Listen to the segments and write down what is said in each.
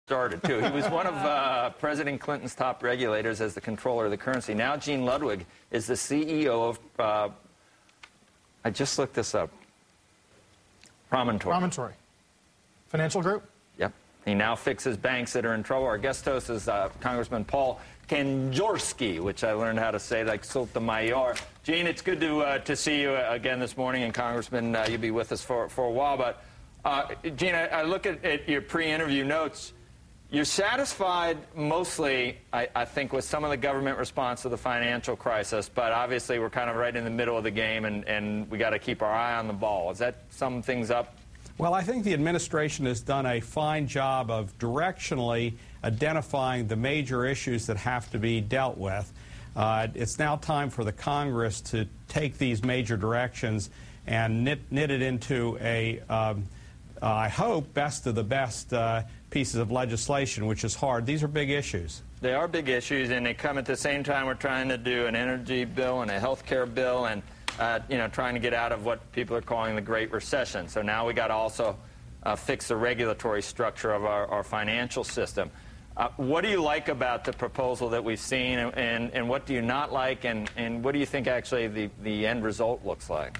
started, too. He was one of President Clinton's top regulators as the Comptroller of the Currency. Now Gene Ludwig is the CEO of, I just looked this up, Promontory. Financial Group? Yep. He now fixes banks that are in trouble. Our guest host is Congressman Kanjorski, which I learned how to say like Sotomayor. Gene, it's good to see you again this morning, and Congressman, you'll be with us for a while. But, Gene, I look at your pre-interview notes. You're satisfied mostly, I think, with some of the government response to the financial crisis, but obviously we're kind of right in the middle of the game, and we got to keep our eye on the ball. Does that sum things up? Well, I think the administration has done a fine job of directionally identifying the major issues that have to be dealt with. It's now time for the Congress to take these major directions and knit it into a, I hope, best of the best pieces of legislation, which is hard. These are big issues. They are big issues, and they come at the same time we're trying to do an energy bill and a health care bill and trying to get out of what people are calling the Great Recession. So now we got to also fix the regulatory structure of our financial system. What do you like about the proposal that we've seen, and what do you not like, and what do you think actually the end result looks like?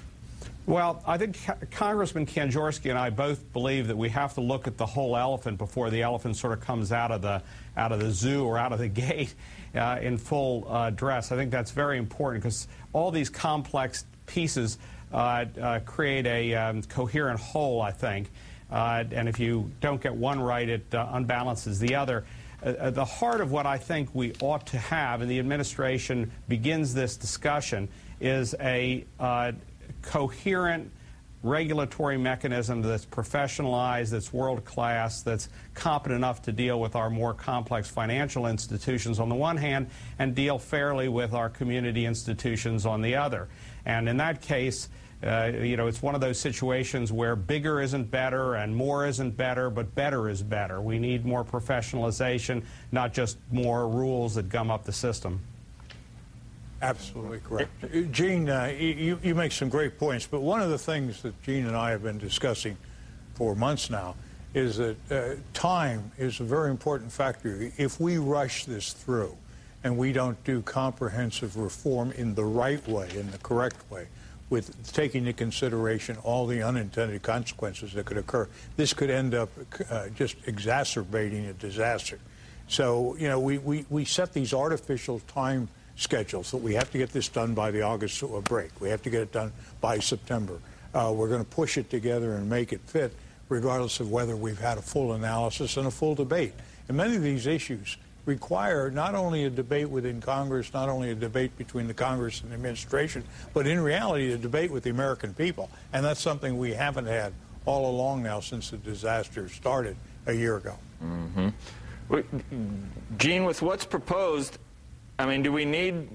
Well, I think Congressman Kanjorski and I both believe that we have to look at the whole elephant before the elephant sort of comes out of the zoo or out of the gate in full dress. I think that's very important because all these complex pieces create a coherent whole, I think. And if you don't get one right, it unbalances the other. The heart of what I think we ought to have, and the administration begins this discussion, is a coherent regulatory mechanism that's professionalized, that's world-class, that's competent enough to deal with our more complex financial institutions on the one hand and deal fairly with our community institutions on the other. And in that case, it's one of those situations where bigger isn't better and more isn't better, but better is better. We need more professionalization, not just more rules that gum up the system. Absolutely correct. Gene, you make some great points, but one of the things that Gene and I have been discussing for months now is that time is a very important factor. If we rush this through and we don't do comprehensive reform in the right way, in the correct way, with taking into consideration all the unintended consequences that could occur, this could end up just exacerbating a disaster. So, we set these artificial time schedules that we have to get this done by the August break. We have to get it done by September. We're going to push it together and make it fit, regardless of whether we've had a full analysis and a full debate. And many of these issues require not only a debate within Congress, not only a debate between the Congress and the administration, but in reality a debate with the American people. And that's something we haven't had all along now since the disaster started a year ago. Mm-hmm. Gene, with what's proposed, I mean, do we need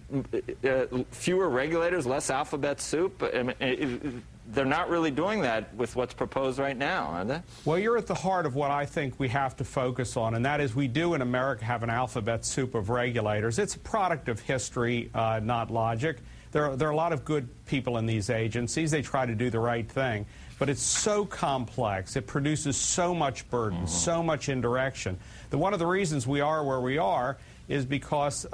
fewer regulators, less alphabet soup? I mean, they're not really doing that with what's proposed right now, are they? Well, you're at the heart of what I think we have to focus on, and that is we do in America have an alphabet soup of regulators. It's a product of history, not logic. There are a lot of good people in these agencies. They try to do the right thing. But it's so complex. It produces so much burden, so much indirection, that one of the reasons we are where we are is because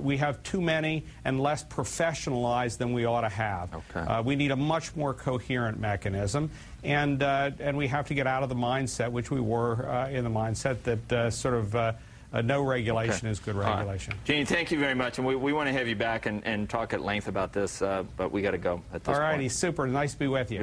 we have too many and less professionalized than we ought to have. Okay. We need a much more coherent mechanism, and we have to get out of the mindset, which we were in the mindset that no regulation is good regulation. Right. Gene, thank you very much, and we want to have you back and talk at length about this, but we got to go at this point. All righty, super. Nice to be with you.